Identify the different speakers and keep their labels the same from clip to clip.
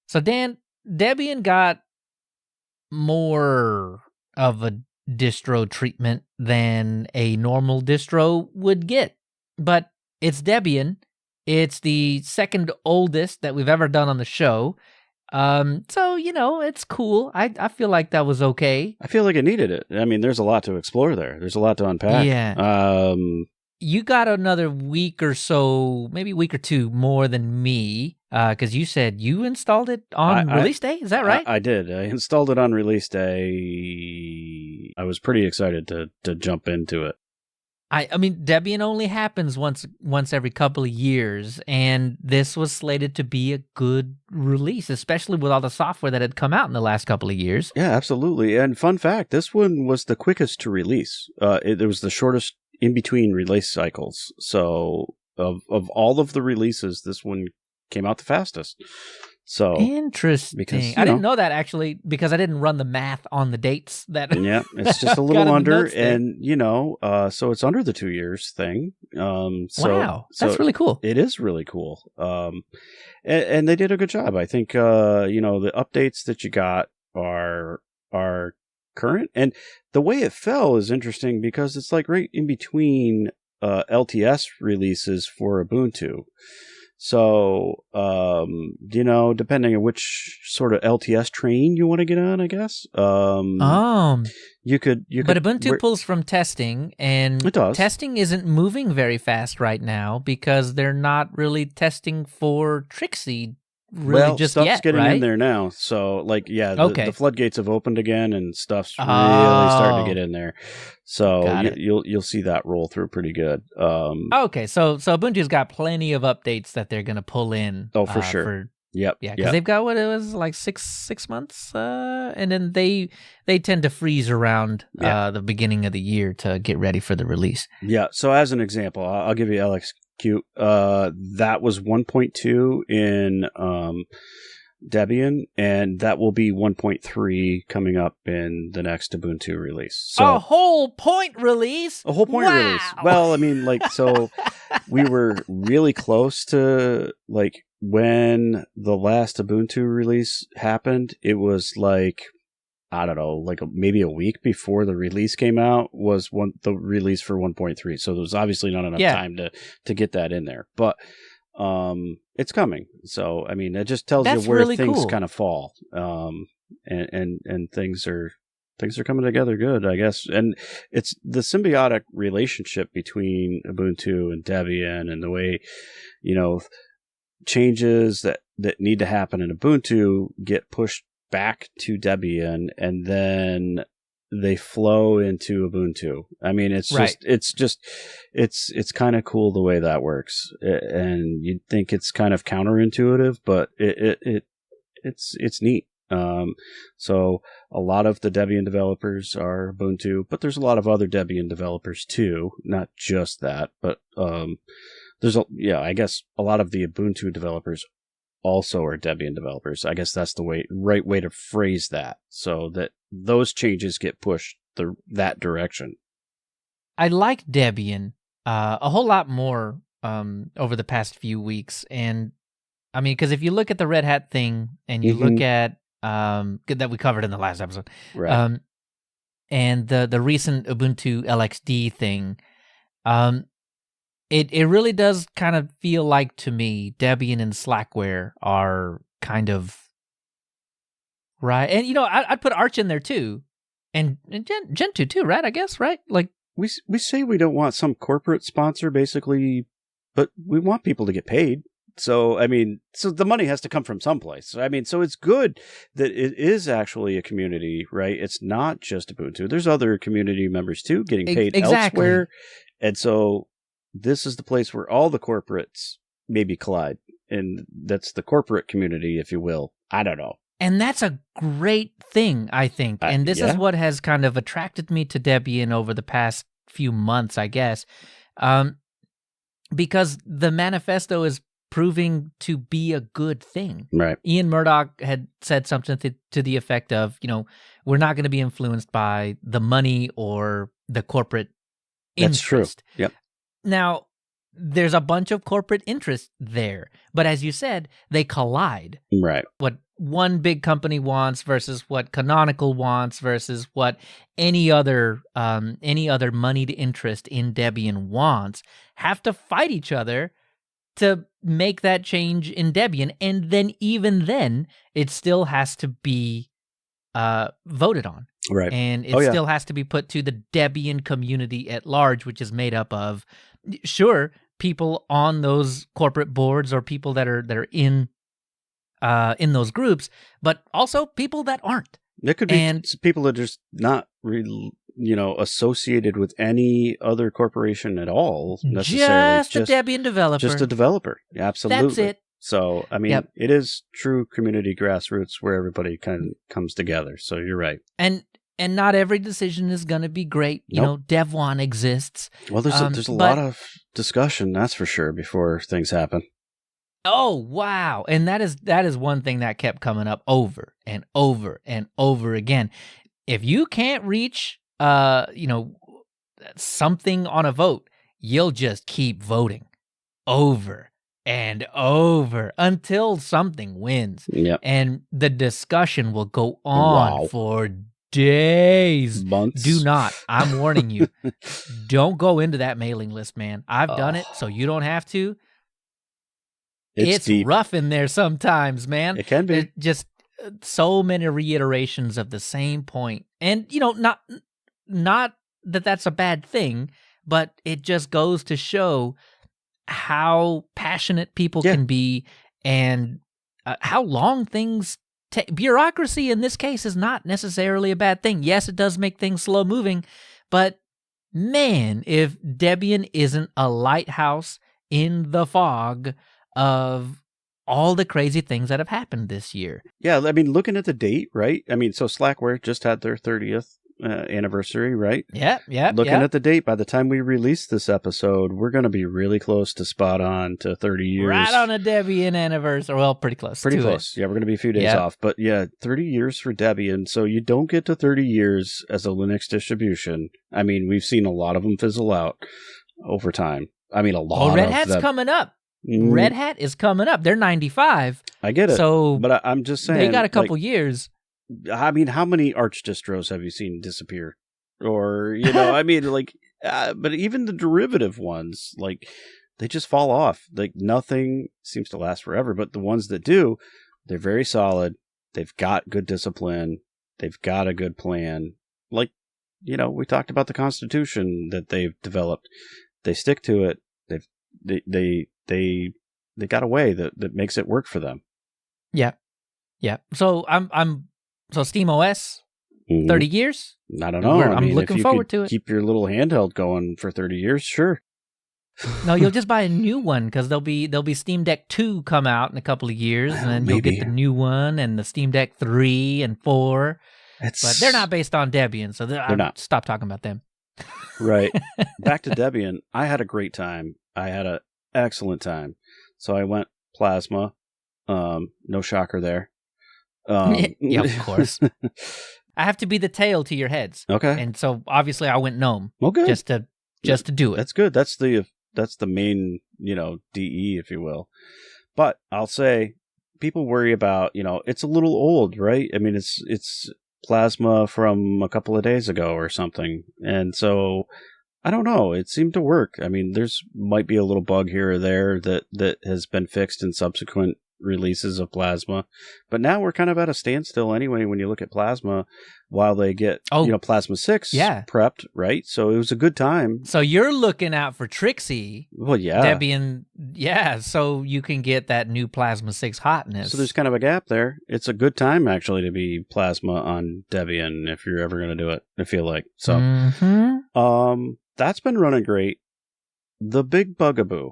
Speaker 1: So Dan, Debian got more of a distro treatment than a normal distro would get. But it's Debian. It's the second oldest that we've ever done on the show. So, it's cool. I feel like that was okay.
Speaker 2: I feel like it needed it. I mean, there's a lot to explore there. There's a lot to unpack.
Speaker 1: Yeah. You got another week or so, maybe a week or two more than me, because you said you installed it on release day. Is that right?
Speaker 2: I did. I installed it on release day. I was pretty excited to jump into it.
Speaker 1: I mean, Debian only happens once every couple of years, and this was slated to be a good release, especially with all the software that had come out in the last couple of years.
Speaker 2: Yeah, absolutely. And fun fact, this one was the quickest to release. It was the shortest in-between release cycles. So of all of the releases, this one came out the fastest. So
Speaker 1: interesting. Because, I didn't know that, actually, because I didn't run the math on the dates.
Speaker 2: Yeah, it's just a little under, and so it's under the 2 years thing.
Speaker 1: Wow, that's really cool.
Speaker 2: It is really cool. And they did a good job. I think the updates that you got are current, and the way it fell is interesting because it's like right in between LTS releases for Ubuntu. So, depending on which sort of LTS train you want to get on, I guess. You could. But
Speaker 1: Ubuntu pulls from testing, and
Speaker 2: it does.
Speaker 1: Testing isn't moving very fast right now because they're not really testing for Trixie. Just
Speaker 2: stuff's
Speaker 1: yet,
Speaker 2: getting
Speaker 1: right?
Speaker 2: in there now. So, the floodgates have opened again, and stuff's really starting to get in there. So you'll see that roll through pretty good.
Speaker 1: Okay, so Ubuntu's got plenty of updates that they're going to pull in.
Speaker 2: Oh, for sure. Yep.
Speaker 1: Yeah, because they've got what it was like six months, and then they tend to freeze around the beginning of the year to get ready for the release.
Speaker 2: Yeah. So as an example, I'll give you LXQ. That was 1.2 in Debian, and that will be 1.3 coming up in the next Ubuntu release. So
Speaker 1: a whole point release.
Speaker 2: Release. Well, I mean, so we were really close to when the last Ubuntu release happened. It was I don't know, maybe a week before the release came out was the release for 1.3. So there was obviously not enough time to get that in there, but it's coming. So I mean, it just tells you where really things kind of fall, and things are coming together good, I guess. And it's the symbiotic relationship between Ubuntu and Debian, and the way changes that need to happen in Ubuntu get pushed back to Debian, and then they flow into Ubuntu. I mean, it's kind of cool the way that works, and you'd think it's kind of counterintuitive, but it's neat. So a lot of the Debian developers are Ubuntu, but there's a lot of other Debian developers too, not just that, but I guess a lot of the Ubuntu developers also are Debian developers. I guess that's the right way to phrase that, so that those changes get pushed that direction.
Speaker 1: I like Debian a whole lot more over the past few weeks, and I mean, because if you look at the Red Hat thing, and you look at that we covered in the last episode,
Speaker 2: right,
Speaker 1: and the recent Ubuntu LXD thing, It really does kind of feel like, to me, Debian and Slackware are kind of right. And, I'd put Arch in there too. And Gentoo too, right? I guess, right?
Speaker 2: We say we don't want some corporate sponsor, basically, but we want people to get paid. So, I mean, the money has to come from someplace. I mean, so it's good that it is actually a community, right? It's not just Ubuntu. There's other community members too getting paid elsewhere. And so this is the place where all the corporates maybe collide. And that's the corporate community, if you will. I don't know.
Speaker 1: And that's a great thing, I think. And this is what has kind of attracted me to Debian over the past few months, I guess. Because the manifesto is proving to be a good thing.
Speaker 2: Right.
Speaker 1: Ian Murdoch had said something to the effect of, we're not going to be influenced by the money or the corporate interest.
Speaker 2: That's true. Yep.
Speaker 1: Now, there's a bunch of corporate interest there, but as you said, they collide.
Speaker 2: Right.
Speaker 1: one big company wants versus what Canonical wants versus what any other moneyed interest in Debian wants have to fight each other to make that change in Debian, and then even then, it still has to be voted on.
Speaker 2: Right.
Speaker 1: And it still has to be put to the Debian community at large, which is made up of, sure, people on those corporate boards or people that are in those groups, but also people that aren't.
Speaker 2: There could be people that are just not associated with any other corporation at all necessarily.
Speaker 1: Just a Debian developer.
Speaker 2: Just a developer. Absolutely.
Speaker 1: That's it.
Speaker 2: So, I mean, It is true community grassroots where everybody kind of comes together. So you're right.
Speaker 1: And not every decision is going to be great. You know, DevOne exists.
Speaker 2: Well, there's a lot of discussion, that's for sure, before things happen.
Speaker 1: Oh, wow. And that is one thing that kept coming up over and over and over again. If you can't reach something on a vote, you'll just keep voting over and over until something wins.
Speaker 2: Yep.
Speaker 1: And the discussion will go on for days.
Speaker 2: Months.
Speaker 1: Do not. I'm warning you. Don't go into that mailing list, man. I've done it, so you don't have to. It's
Speaker 2: deep.
Speaker 1: rough in there sometimes, man.
Speaker 2: It can be.
Speaker 1: It just so many reiterations of the same point. And, not that that's a bad thing, but it just goes to show how passionate people can be and how long things take. Bureaucracy in this case is not necessarily a bad thing. Yes, it does make things slow moving, but man, if Debian isn't a lighthouse in the fog of all the crazy things that have happened this year.
Speaker 2: Yeah, I mean, looking at the date, right? I mean, so Slackware just had their 30th anniversary, right?
Speaker 1: Yeah.
Speaker 2: Looking at the date, by the time we release this episode, we're going to be really close to spot on to 30 years.
Speaker 1: Right on a Debian anniversary. Well, pretty close.
Speaker 2: Pretty close. Yeah, we're going to be a few days off. But yeah, 30 years for Debian. So you don't get to 30 years as a Linux distribution. I mean, we've seen a lot of them fizzle out over time. I mean, a lot of them.
Speaker 1: Red Hat's coming up. Red Hat is coming up. They're 95.
Speaker 2: I get it.
Speaker 1: So,
Speaker 2: but I'm just saying.
Speaker 1: They got a couple years.
Speaker 2: I mean, how many Arch distros have you seen disappear? Or, I mean, but even the derivative ones, they just fall off. Nothing seems to last forever. But the ones that do, they're very solid. They've got good discipline. They've got a good plan. We talked about the Constitution that they've developed. They stick to it. They got a way that makes it work for them.
Speaker 1: Yeah. So so SteamOS, 30 years.
Speaker 2: I don't know.
Speaker 1: I'm looking forward to it.
Speaker 2: Keep your little handheld going for 30 years, sure.
Speaker 1: No, you'll just buy a new one because there'll be Steam Deck 2 come out in a couple of years, and then you'll get the new one and the Steam Deck 3 and 4. But they're not based on Debian, so they're not. Stop talking about them.
Speaker 2: Right. Back to Debian. I had a great time. I had an excellent time. So I went Plasma. No shocker there.
Speaker 1: Yeah, of course. I have to be the tail to your heads.
Speaker 2: Okay.
Speaker 1: And so obviously I went GNOME.
Speaker 2: Okay.
Speaker 1: Just to do it.
Speaker 2: That's good. That's the main, DE, if you will. But I'll say people worry about, it's a little old, right? I mean, it's Plasma from a couple of days ago or something. And so I don't know. It seemed to work. I mean, might be a little bug here or there that has been fixed in subsequent releases of Plasma. But now we're kind of at a standstill anyway when you look at Plasma while they get, Plasma 6 prepped, right? So it was a good time.
Speaker 1: So you're looking out for Trixie.
Speaker 2: Well, yeah.
Speaker 1: Debian, so you can get that new Plasma 6 hotness.
Speaker 2: So there's kind of a gap there. It's a good time, actually, to be Plasma on Debian if you're ever going to do it, I feel like. So, that's been running great. The big bugaboo,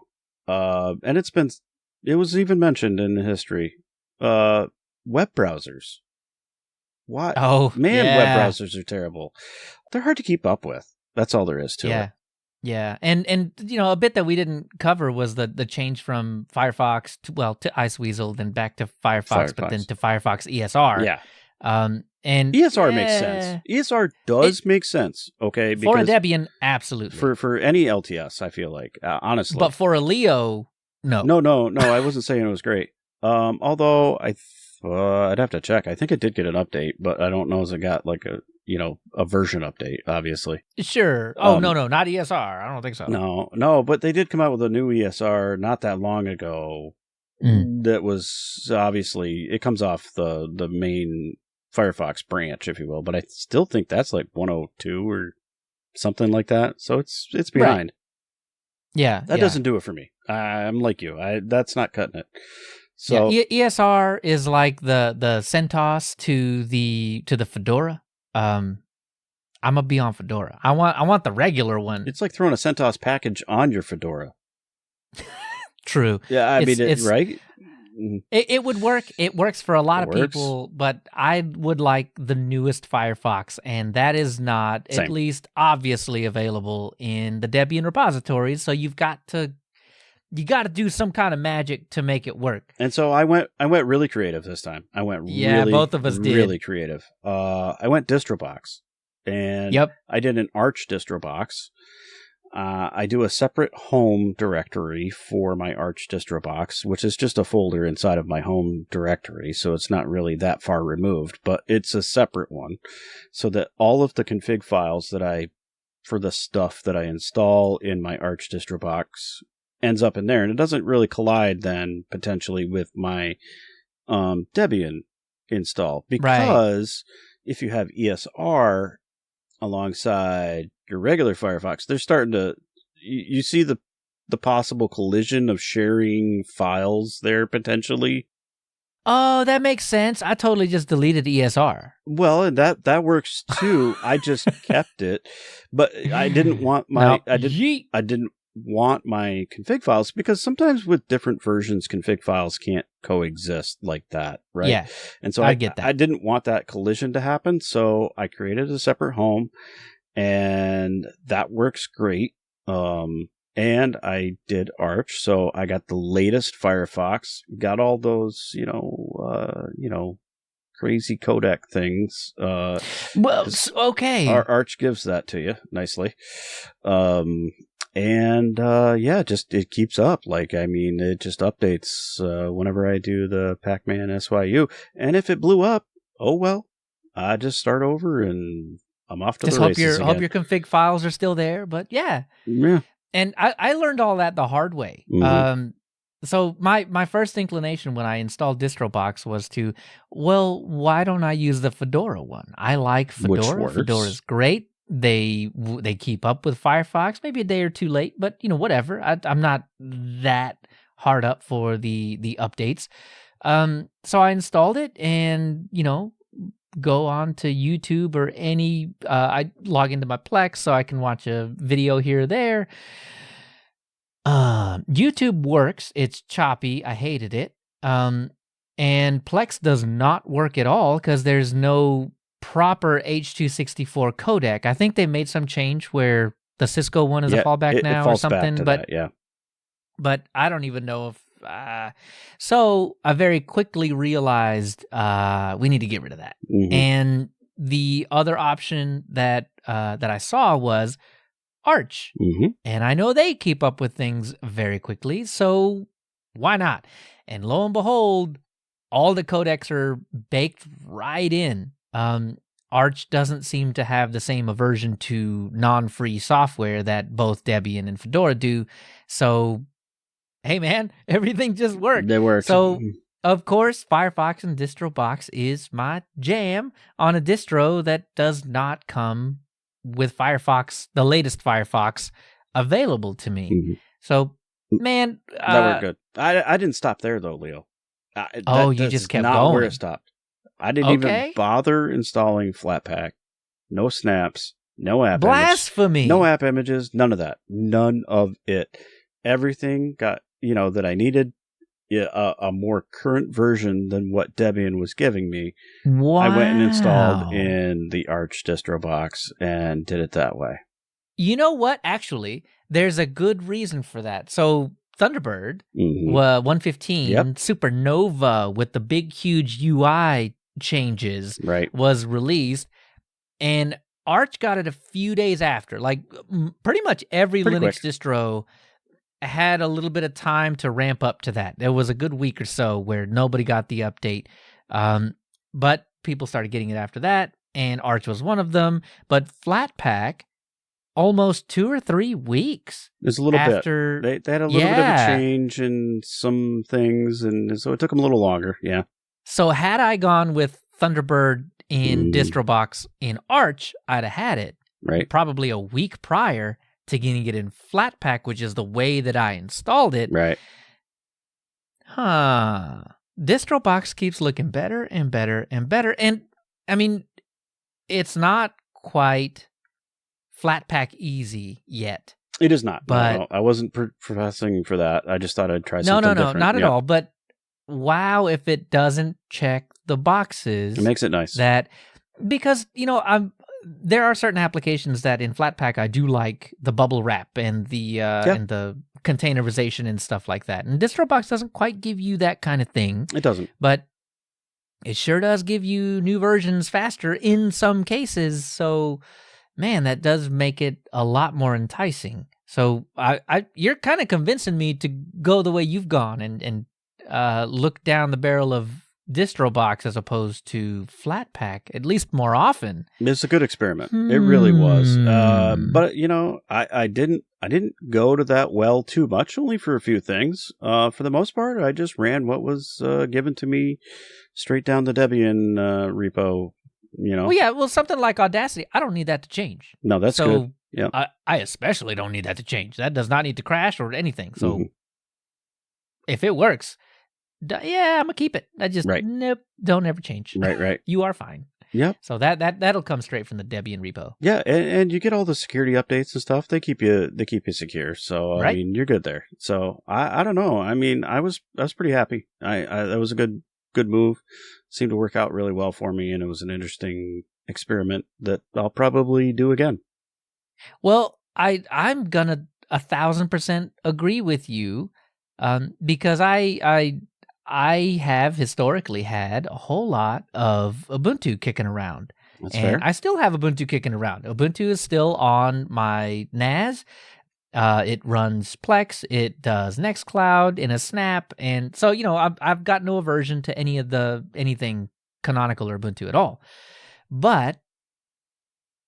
Speaker 2: and it was even mentioned in the history, web browsers. Why?
Speaker 1: Oh,
Speaker 2: man, web browsers are terrible. They're hard to keep up with. That's all there is to it.
Speaker 1: Yeah, and a bit that we didn't cover was the change from Firefox to Iceweasel, then back to Firefox, but then to Firefox ESR.
Speaker 2: Yeah.
Speaker 1: And
Speaker 2: ESR makes sense. ESR does make sense, okay? Because
Speaker 1: for a Debian, absolutely.
Speaker 2: For any LTS, I feel like, honestly.
Speaker 1: But for a Leo, no.
Speaker 2: No, I wasn't saying it was great. Although I'd have to check. I think it did get an update, but I don't know if it got like a version update, obviously.
Speaker 1: Sure. Oh, no, not ESR. I don't think so.
Speaker 2: No, but they did come out with a new ESR not that long ago. That was obviously, it comes off the main Firefox branch, if you will, but I still think that's like 102 or something like that. So it's behind.
Speaker 1: Right. Yeah.
Speaker 2: That doesn't do it for me. I'm like you. That's not cutting it. So
Speaker 1: ESR is like the CentOS to the Fedora. I'm gonna be on Fedora. I want the regular one.
Speaker 2: It's like throwing a CentOS package on your Fedora.
Speaker 1: True.
Speaker 2: Yeah, I mean, right?
Speaker 1: It would work. It works for a lot of people, but I would like the newest Firefox, and that is not at least obviously available in the Debian repositories. So you got to do some kind of magic to make it work.
Speaker 2: And so I went really creative this time. I went
Speaker 1: both of us did
Speaker 2: really creative. I went DistroBox, and I did an Arch DistroBox. I do a separate home directory for my Arch DistroBox, which is just a folder inside of my home directory, so it's not really that far removed, but it's a separate one, so that all of the config files for the stuff that I install in my Arch DistroBox ends up in there, and it doesn't really collide then potentially with my Debian install, because if you have ESR alongside your regular Firefox, they're starting to, you see the possible collision of sharing files there potentially.
Speaker 1: Oh, that makes sense. I totally just deleted ESR.
Speaker 2: Well, and that works too. I just kept it, but I didn't want my I didn't want my config files, because sometimes with different versions, config files can't coexist like that, right?
Speaker 1: Yeah,
Speaker 2: and so
Speaker 1: I get that.
Speaker 2: I didn't want that collision to happen, so I created a separate home. And that works great. And I did Arch, so I got the latest Firefox, got all those, crazy codec things.
Speaker 1: Well, okay.
Speaker 2: Arch gives that to you nicely. Just it keeps up. Like, I mean, it just updates whenever I do the Pac-Man SYU. And if it blew up, oh well, I just start over and I'm off to the races again.
Speaker 1: Hope your config files are still there, but yeah. And I learned all that the hard way.
Speaker 2: Mm-hmm.
Speaker 1: So my first inclination when I installed DistroBox was why don't I use the Fedora one? I like Fedora. Fedora's great. They keep up with Firefox, maybe a day or two late, but whatever. I'm not that hard up for the updates. So I installed it, and go on to YouTube or I log into my Plex so I can watch a video here or there. YouTube works. It's choppy. I hated it. And Plex does not work at all because there's no proper H.264 codec. I think they made some change where the Cisco one is a fallback now or something. But I don't even know if so I very quickly realized we need to get rid of that.
Speaker 2: Mm-hmm.
Speaker 1: And the other option that I saw was Arch.
Speaker 2: Mm-hmm.
Speaker 1: And I know they keep up with things very quickly, so why not? And lo and behold, all the codecs are baked right in. Arch doesn't seem to have the same aversion to non-free software that both Debian and Fedora do, so hey man, everything just worked.
Speaker 2: They worked.
Speaker 1: So, of course, Firefox and DistroBox is my jam on a distro that does not come with Firefox, the latest Firefox, available to me.
Speaker 2: Mm-hmm.
Speaker 1: So, man,
Speaker 2: that worked good. I didn't stop there though, Leo.
Speaker 1: You just kept
Speaker 2: not
Speaker 1: going.
Speaker 2: Where it stopped. I didn't even bother installing Flatpak. No snaps. No app.
Speaker 1: Blasphemy.
Speaker 2: No app images. None of that. None of it. Everything got that I needed a more current version than what Debian was giving me.
Speaker 1: Wow.
Speaker 2: I went and installed in the Arch DistroBox and did it that way.
Speaker 1: You know what? Actually, there's a good reason for that. So Thunderbird 115 Supernova with the big, huge UI changes was released, and Arch got it a few days after. Like pretty much every Linux distro had a little bit of time to ramp up to that. There was a good week or so where nobody got the update. But people started getting it after that, and Arch was one of them. But Flatpak, almost 2 or 3 weeks.
Speaker 2: There's a little
Speaker 1: after,
Speaker 2: bit. They had a little bit of a change in some things, and so it took them a little longer. Yeah.
Speaker 1: So had I gone with Thunderbird in DistroBox in Arch, I'd have had it.
Speaker 2: Right.
Speaker 1: Probably a week prior to getting it in Flatpak, which is the way that I installed it.
Speaker 2: Right.
Speaker 1: DistroBox keeps looking better and better and better. And, I mean, it's not quite Flatpak easy yet.
Speaker 2: It is not.
Speaker 1: But
Speaker 2: no, I wasn't professing for that. I just thought I'd try something different.
Speaker 1: No, not at all. But wow, if it doesn't check the boxes.
Speaker 2: It makes it nice.
Speaker 1: Because, there are certain applications that in Flatpak I do like the bubble wrap and the containerization and stuff like that. And DistroBox doesn't quite give you that kind of thing.
Speaker 2: It doesn't.
Speaker 1: But it sure does give you new versions faster in some cases. So, man, that does make it a lot more enticing. So you're kind of convincing me to go the way you've gone and look down the barrel of DistroBox as opposed to Flatpak, at least more often.
Speaker 2: It's a good experiment. It really was. But I didn't go to that well too much, only for a few things. For the most part, I just ran what was given to me straight down the Debian repo.
Speaker 1: Well, yeah. Well, something like Audacity, I don't need that to change.
Speaker 2: No, that's good. Yeah.
Speaker 1: I especially don't need that to change. That does not need to crash or anything. So if it works, I'm gonna keep it. I just nope, don't ever change.
Speaker 2: Right.
Speaker 1: You are fine.
Speaker 2: Yep.
Speaker 1: So that'll come straight from the Debian repo.
Speaker 2: Yeah, and you get all the security updates and stuff. They keep you secure. So I mean, you're good there. So I don't know. I mean, I was pretty happy. That was a good move. Seemed to work out really well for me, and it was an interesting experiment that I'll probably do again.
Speaker 1: Well, I'm gonna 1,000% agree with you, because I have historically had a whole lot of Ubuntu kicking around.
Speaker 2: That's fair.
Speaker 1: I still have Ubuntu kicking around. Ubuntu is still on my NAS. It runs Plex. It does Nextcloud in a snap. And so, I've got no aversion to anything canonical or Ubuntu at all. But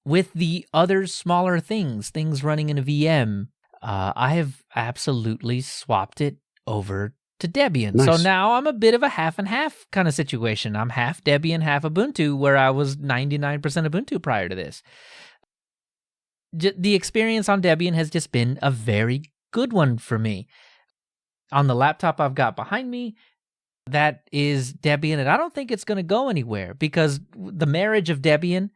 Speaker 1: with the other smaller things running in a VM, I have absolutely swapped it over to Debian.
Speaker 2: Nice.
Speaker 1: So now I'm a bit of a half and half kind of situation. I'm half Debian, half Ubuntu, where I was 99% Ubuntu prior to this. The experience on Debian has just been a very good one for me. On the laptop I've got behind me, that is Debian, and I don't think it's going to go anywhere because the marriage of Debian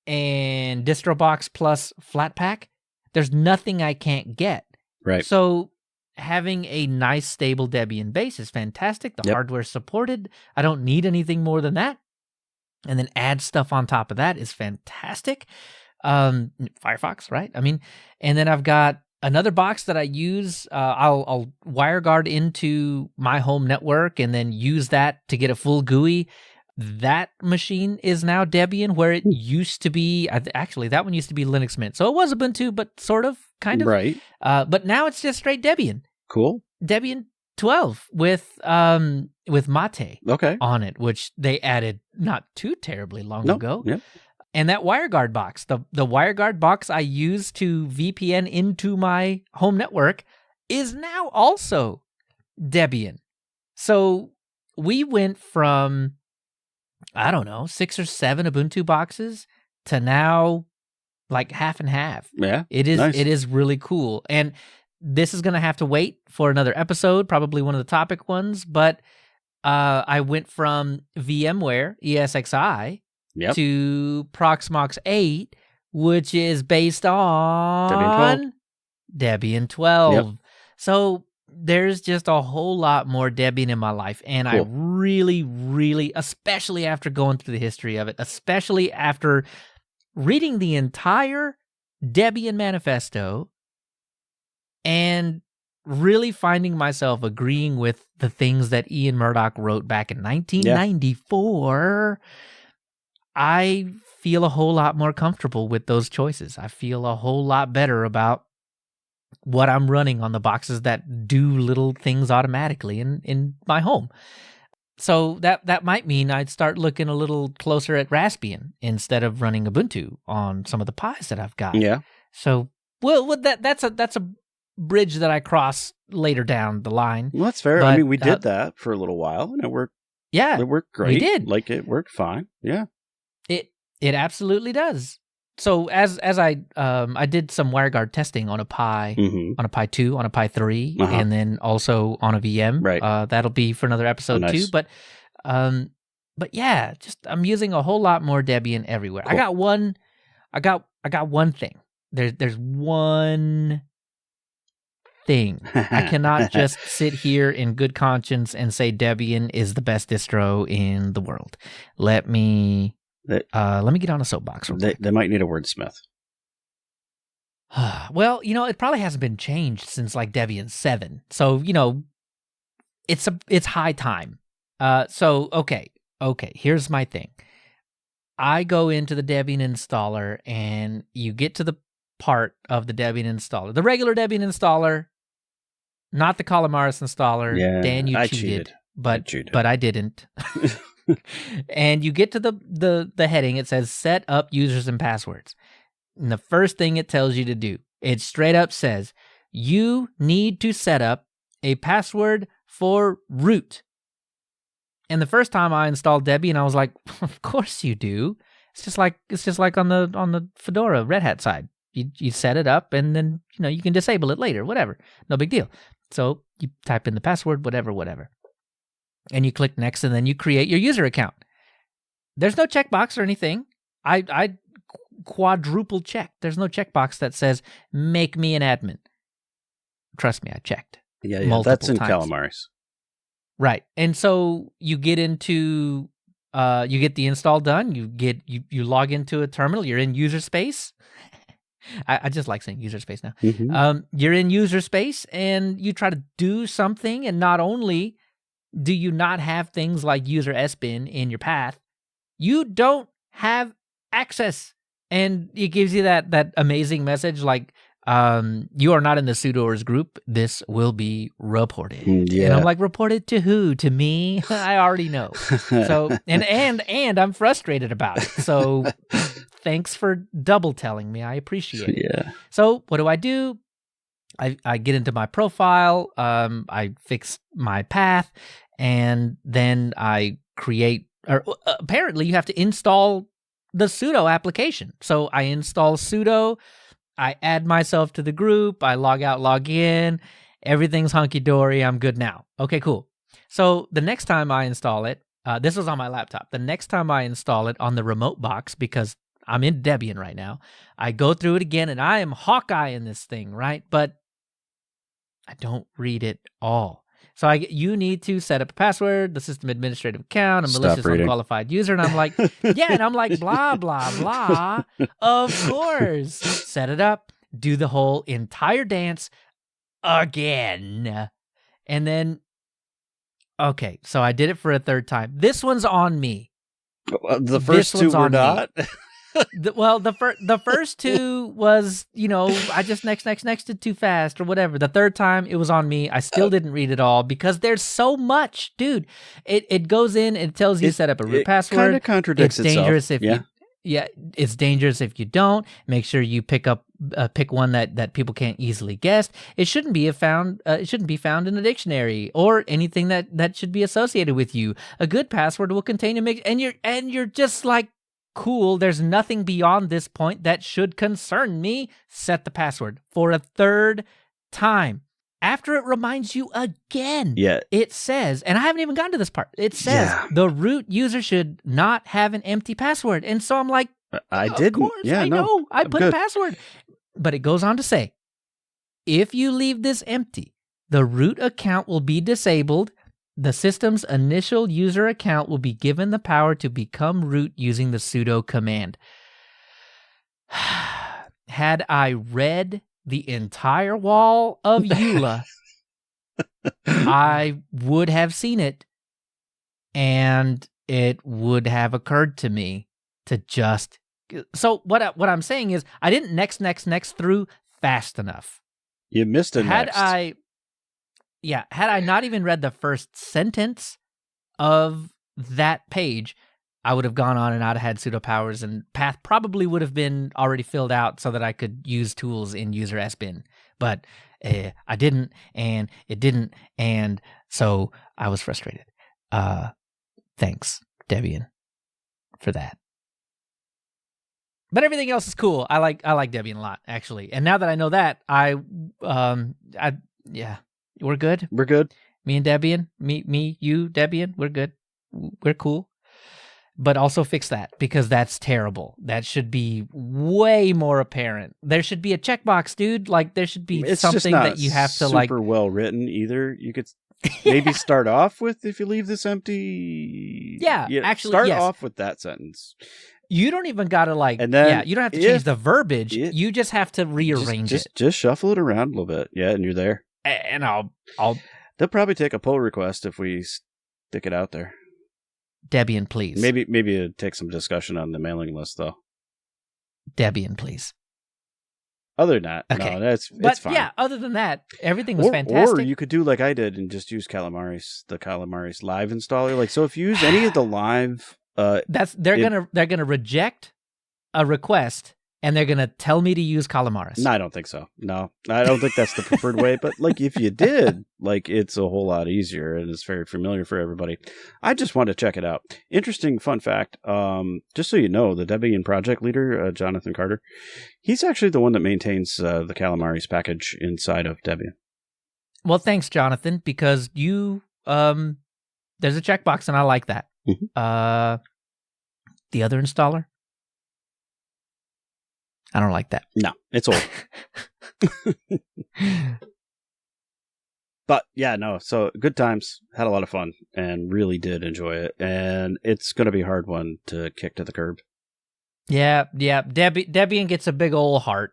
Speaker 1: and DistroBox plus Flatpak, there's nothing I can't get.
Speaker 2: Right.
Speaker 1: So having a nice, stable Debian base is fantastic. The hardware's supported. I don't need anything more than that. And then add stuff on top of that is fantastic. Firefox, right? I mean, and then I've got another box that I use. I'll WireGuard into my home network and then use that to get a full GUI. That machine is now Debian, where it used to be. Actually, that one used to be Linux Mint. So it was Ubuntu, but sort of, kind of.
Speaker 2: Right.
Speaker 1: But now it's just straight Debian.
Speaker 2: Cool.
Speaker 1: Debian 12 with Mate on it, which they added not too terribly long ago.
Speaker 2: Yep.
Speaker 1: And that WireGuard box, the WireGuard box I use to VPN into my home network, is now also Debian. So we went from, 6 or 7 Ubuntu boxes to now like half and half.
Speaker 2: Yeah.
Speaker 1: It is
Speaker 2: nice.
Speaker 1: It is really cool. And this is going to have to wait for another episode, probably one of the topic ones, but I went from VMware ESXi to Proxmox 8, which is based on Debian 12.
Speaker 2: Yep.
Speaker 1: So there's just a whole lot more Debian in my life, and I really, really, especially after going through the history of it, especially after reading the entire Debian manifesto and really finding myself agreeing with the things that Ian Murdoch wrote back in 1994, I feel a whole lot more comfortable with those choices. I feel a whole lot better about what I'm running on the boxes that do little things automatically in my home. So that might mean I'd start looking a little closer at Raspbian instead of running Ubuntu on some of the Pis that I've got.
Speaker 2: Yeah.
Speaker 1: So, well, that's a bridge that I cross later down the line.
Speaker 2: Well, that's fair.
Speaker 1: But,
Speaker 2: I mean, we did that for a little while, and it worked.
Speaker 1: Yeah,
Speaker 2: it worked great.
Speaker 1: we did.
Speaker 2: Like, it worked fine. Yeah.
Speaker 1: It absolutely does. So as I did some WireGuard testing on a Pi, on a Pi 2, on a Pi 3, and then also on a VM.
Speaker 2: Right.
Speaker 1: That'll be for another episode too. But yeah, just I'm using a whole lot more Debian everywhere. Cool. I got one thing. There's one thing. I cannot just sit here in good conscience and say Debian is the best distro in the world. Let me get on a soapbox.
Speaker 2: They might need a wordsmith.
Speaker 1: Well, it probably hasn't been changed since like Debian 7. So, it's high time. So, okay. Here's my thing. I go into the Debian installer and you get to the part of the Debian installer, the regular Debian installer, not the Calamares installer.
Speaker 2: Yeah,
Speaker 1: Dan, you cheated. But I didn't. And you get to the heading, it says set up users and passwords. And the first thing it tells you to do, it straight up says, you need to set up a password for root. And the first time I installed Debian, I was like, of course you do. It's just like on the Fedora Red Hat side. You set it up and then you can disable it later, whatever. No big deal. So you type in the password, whatever. And you click next, and then you create your user account. There's no checkbox or anything. I quadruple checked. There's no checkbox that says, make me an admin. Trust me, I checked.
Speaker 2: Yeah, that's in Calamares.
Speaker 1: Right. And so you get into, you get the install done. You log into a terminal. You're in user space. I just like saying user space now.
Speaker 2: Mm-hmm.
Speaker 1: You're in user space, and you try to do something, and not only do you not have things like user sbin in your path, you don't have access. And it gives you that amazing message like, you are not in the sudoers group. This will be reported.
Speaker 2: Yeah.
Speaker 1: And I'm like, reported to who? To me? I already know. So, and I'm frustrated about it. So thanks for double telling me. I appreciate it.
Speaker 2: Yeah.
Speaker 1: So what do? I get into my profile, I fix my path, and then I create, or apparently you have to install the sudo application. So I install sudo, I add myself to the group, I log out, log in, everything's hunky-dory, I'm good now. Okay, cool. So the next time I install it, this was on my laptop, the next time I install it on the remote box, because I'm in Debian right now, I go through it again, and I am Hawkeye in this thing, right? But I don't read it all. So you need to set up a password, the system administrative account, a malicious unqualified user. And I'm like, yeah. And I'm like, blah, blah, blah. Of course. Set it up. Do the whole entire dance again. And then, okay. So I did it for a third time. This one's on me.
Speaker 2: The first two were not?
Speaker 1: The first two was, I just nexted too fast or whatever. The third time, it was on me. I still didn't read it all because there's so much, dude. It goes in and tells you set up a root password. It kind
Speaker 2: of contradicts itself.
Speaker 1: Dangerous if it's dangerous if you don't. Make sure you pick one that people can't easily guess. It shouldn't be found. It shouldn't be found in a dictionary or anything that should be associated with you. A good password will contain a mix, and you're just like, cool, there's nothing beyond this point that should concern me. Set the password for a third time. After it reminds you again, it says, and I haven't even gotten to this part, it says the root user should not have an empty password. And so I'm like,
Speaker 2: I didn't.
Speaker 1: Of course, I know. I put a password. But it goes on to say, if you leave this empty, the root account will be disabled. The system's initial user account will be given the power to become root using the sudo command. Had I read the entire wall of EULA, I would have seen it, and it would have occurred to me to just... So what I'm saying is, I didn't next through fast enough.
Speaker 2: You missed a next.
Speaker 1: Had I not even read the first sentence of that page, I would have gone on and I'd have had sudo powers, and path probably would have been already filled out so that I could use tools in user sbin. But I didn't, and it didn't, and so I was frustrated. Thanks, Debian, for that. But everything else is cool. I like Debian a lot, actually. And now that I know that, yeah, we're good.
Speaker 2: We're good.
Speaker 1: Me and Debian, me, you, Debian, we're good. We're cool. But also fix that, because that's terrible. That should be way more apparent. There should be a checkbox, dude. Like, there should be something that you have to like.
Speaker 2: Super well written either. You could maybe start off with, if you leave this empty.
Speaker 1: Yeah, actually,
Speaker 2: start
Speaker 1: yes.
Speaker 2: off with that sentence.
Speaker 1: You don't even gotta like.
Speaker 2: And then
Speaker 1: you don't have to change the verbiage. You just have to rearrange it.
Speaker 2: Just shuffle it around a little bit. Yeah, and you're there.
Speaker 1: And I'll.
Speaker 2: They'll probably take a pull request if we stick it out there.
Speaker 1: Debian, please.
Speaker 2: Maybe it'd take some discussion on the mailing list, though.
Speaker 1: Debian, please.
Speaker 2: Other than that,
Speaker 1: okay.
Speaker 2: No, it's fine.
Speaker 1: Yeah, other than that, everything was fantastic.
Speaker 2: Or you could do like I did and just use the Calamaris live installer. Like, so if you use any of the live,
Speaker 1: they're gonna reject a request, and they're gonna tell me to use Calamaris.
Speaker 2: No, I don't think so. No, I don't think that's the preferred way. But like, if you did, like, it's a whole lot easier and it's very familiar for everybody. I just want to check it out. Interesting fun fact. Just so you know, the Debian project leader, Jonathan Carter, he's actually the one that maintains the Calamaris package inside of Debian.
Speaker 1: Well, thanks, Jonathan, because you there's a checkbox, and I like that.
Speaker 2: Mm-hmm.
Speaker 1: The other installer, I don't like that.
Speaker 2: No, it's old. But yeah, no. So good times. Had a lot of fun and really did enjoy it. And it's going to be a hard one to kick to the curb.
Speaker 1: Yeah. Debian gets a big old heart.